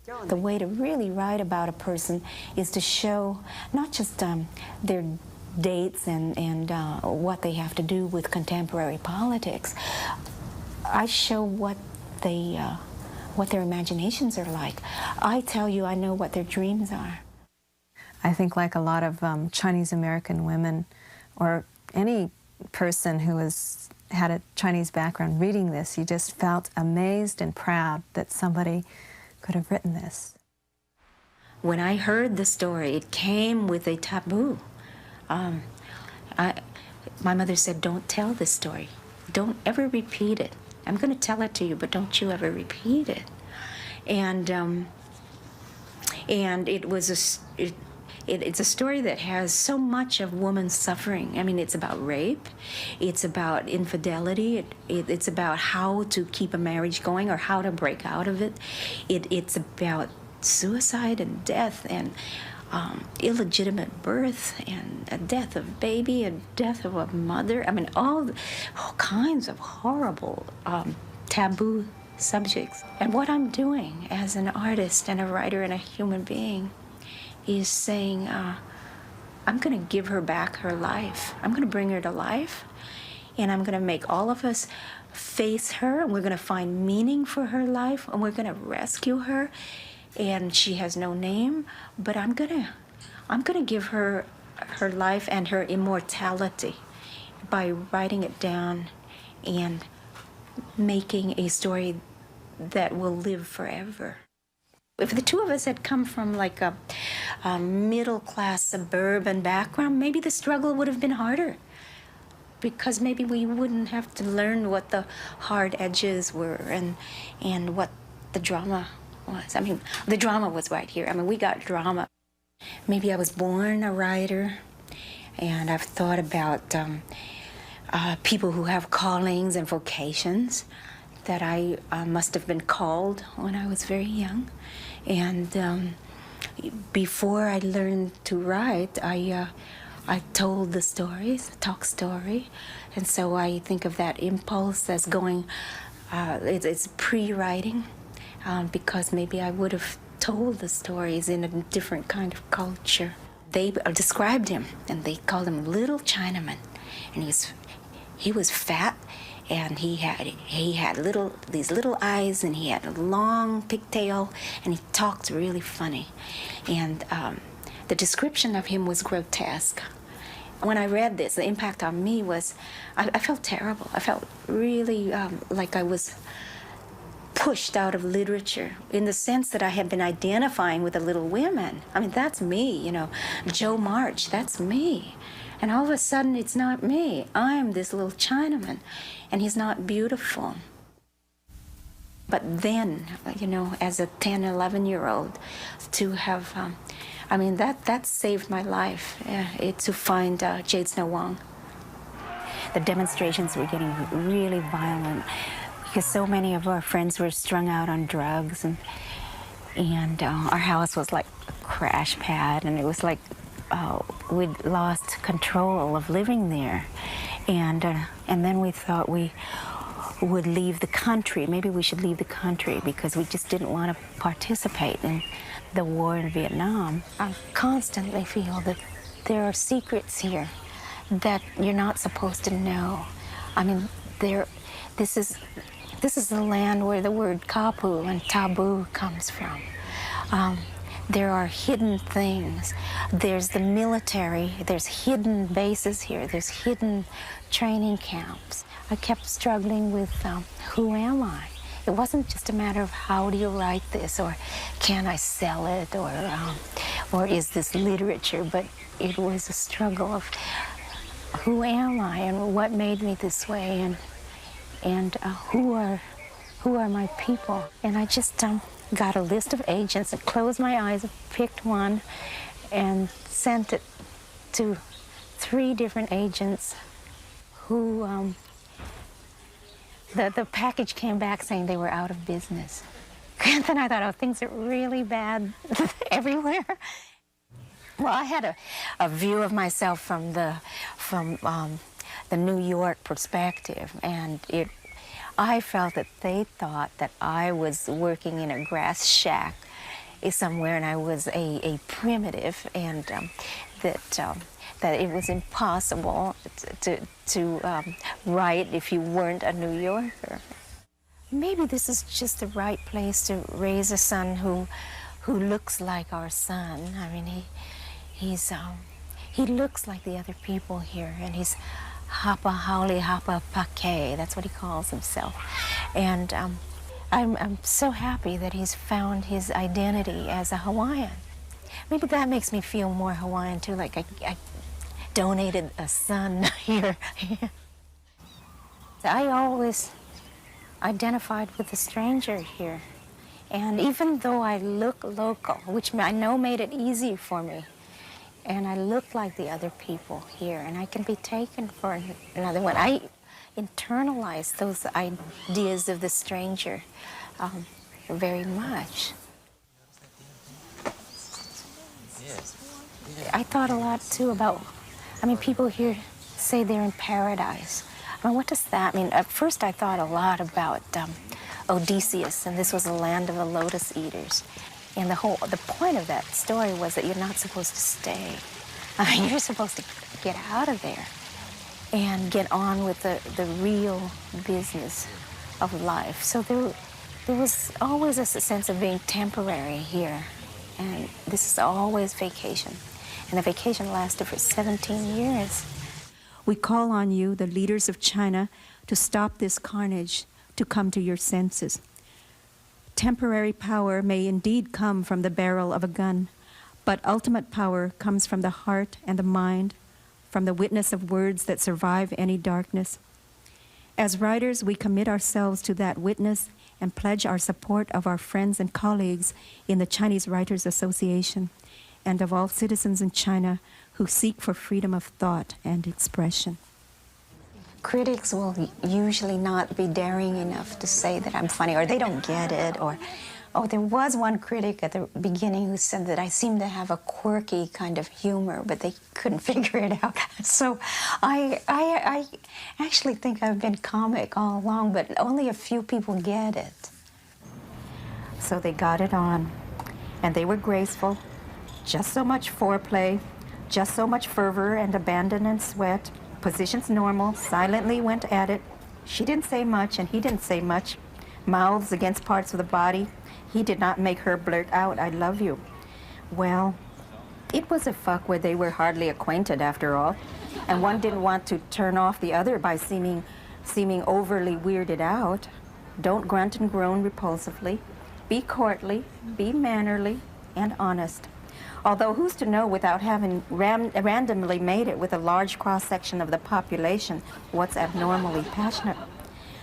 The way to really write about a person is to show not just their dates and what they have to do with contemporary politics. I show what their imaginations are like. I tell you, I know what their dreams are. I think like a lot of Chinese American women, or any person who has had a Chinese background reading this, you just felt amazed and proud that somebody could have written this. When I heard the story, it came with a taboo. My mother said, "Don't tell this story. Don't ever repeat it. I'm going to tell it to you, but don't you ever repeat it." And it was it's a story that has so much of woman's suffering. I mean, it's about rape, it's about infidelity, it's about how to keep a marriage going or how to break out of it. It's about suicide and death and illegitimate birth and a death of baby, a death of a mother. I mean, all kinds of horrible taboo subjects. And what I'm doing as an artist and a writer and a human being is saying, I'm going to give her back her life. I'm going to bring her to life, and I'm going to make all of us face her, and we're going to find meaning for her life, and we're going to rescue her. And she has no name, but I'm going to give her her life and her immortality by writing it down and making a story that will live forever. If the two of us had come from like a middle-class suburban background, maybe the struggle would have been harder, because maybe we wouldn't have to learn what the hard edges were and what the drama was. I mean, the drama was right here. I mean, we got drama. Maybe I was born a writer, and I've thought about people who have callings and vocations that I must have been called when I was very young. And before I learned to write, I told the stories, talk story. And so I think of that impulse as going, it's pre-writing, because maybe I would have told the stories in a different kind of culture. They described him, and they called him Little Chinaman. And he was fat, and he had these little eyes, and he had a long pigtail, and he talked really funny. And the description of him was grotesque. When I read this, the impact on me was, I felt terrible. I felt really like I was pushed out of literature, in the sense that I had been identifying with the Little Women. I mean, that's me, you know, Jo March, that's me. And all of a sudden, it's not me. I am this little Chinaman, and he's not beautiful. But then, you know, as a 10, 11-year-old, to have, I mean, that saved my life, to find Jade Snow Wong. The demonstrations were getting really violent, because so many of our friends were strung out on drugs, and our house was like a crash pad, and it was like we'd lost control of living there. And then we thought we would leave the country. Maybe we should leave the country, because we just didn't want to participate in the war in Vietnam. I constantly feel that there are secrets here that you're not supposed to know. I mean, this is the land where the word kapu and taboo comes from. There are hidden things. There's the military, there's hidden bases here, there's hidden training camps. I kept struggling with who am I? It wasn't just a matter of how do you write this, or can I sell it, or is this literature, but it was a struggle of who am I and what made me this way, and who are my people. And I just got a list of agents and closed my eyes, picked one, and sent it to 3 different agents who, the package came back saying they were out of business. And then I thought, oh, things are really bad everywhere. Well, I had a view of myself from the New York perspective, and I felt that they thought that I was working in a grass shack somewhere and I was a primitive, and that it was impossible to write if you weren't a New Yorker. Maybe this is just the right place to raise a son who looks like our son. I mean, he looks like the other people here, and he's Hapa Haole Hapa Pake. That's what he calls himself. And I'm so happy that he's found his identity as a Hawaiian. Maybe that makes me feel more Hawaiian too, like I donated a son here. I always identified with the stranger here. And even though I look local, which I know made it easy for me, and I look like the other people here, and I can be taken for another one, I internalize those ideas of the stranger very much. I thought a lot too about, I mean, people here say they're in paradise. I mean, what does that mean? At first I thought a lot about Odysseus, and this was the land of the lotus eaters. And the point of that story was that you're not supposed to stay. I mean, you're supposed to get out of there and get on with the real business of life. So there was always a sense of being temporary here. And this is always vacation. And the vacation lasted for 17 years. We call on you, the leaders of China, to stop this carnage, to come to your senses. Temporary power may indeed come from the barrel of a gun, but ultimate power comes from the heart and the mind, from the witness of words that survive any darkness. As writers, we commit ourselves to that witness and pledge our support of our friends and colleagues in the Chinese Writers Association and of all citizens in China who seek for freedom of thought and expression. Critics will usually not be daring enough to say that I'm funny, or they don't get it, or, oh, there was one critic at the beginning who said that I seem to have a quirky kind of humor, but they couldn't figure it out. So I actually think I've been comic all along, but only a few people get it. So they got it on, and they were graceful, just so much foreplay, just so much fervor and abandon and sweat. Positions normal, silently went at it. She didn't say much and he didn't say much. Mouths against parts of the body. He did not make her blurt out, "I love you." Well, it was a fuck where they were hardly acquainted after all. And one didn't want to turn off the other by seeming overly weirded out. Don't grunt and groan repulsively. Be courtly, be mannerly, and honest. Although who's to know, without having randomly made it with a large cross-section of the population, what's abnormally passionate?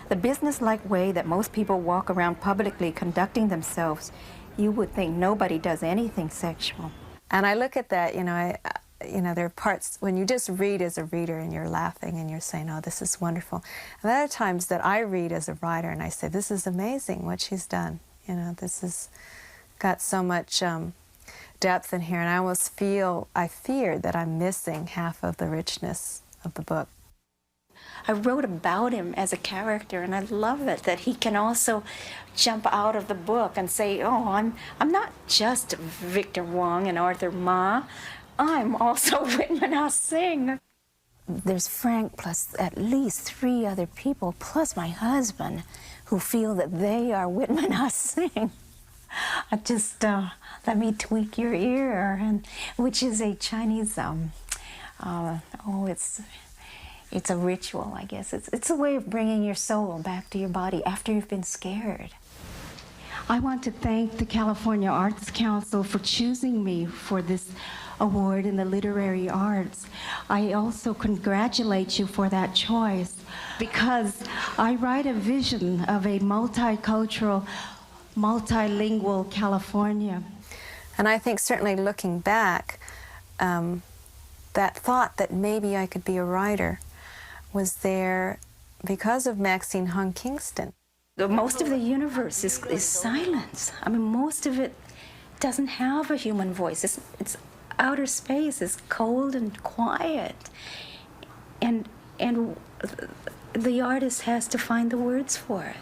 The business-like way that most people walk around publicly conducting themselves, you would think nobody does anything sexual. And I look at that, you know, there are parts when you just read as a reader and you're laughing and you're saying, oh, this is wonderful. And there are times that I read as a writer and I say, this is amazing what she's done. You know, this has got so much depth in here, and I almost I fear that I'm missing half of the richness of the book. I wrote about him as a character, and I love it that he can also jump out of the book and say, oh, I'm not just Victor Wong and Arthur Ma, I'm also Whitman Ah Sing. There's Frank plus at least 3 other people, plus my husband, who feel that they are Whitman Ah Sing. I just let me tweak your ear, and which is a Chinese it's a ritual, I guess. It's a way of bringing your soul back to your body after you've been scared. I want to thank the California Arts Council for choosing me for this award in the literary arts. I also congratulate you for that choice, because I write a vision of a multicultural, multilingual California. And I think certainly looking back, that thought that maybe I could be a writer was there because of Maxine Hong Kingston. Most of the universe is silence. I mean, most of it doesn't have a human voice. It's outer space is cold and quiet. And the artist has to find the words for it.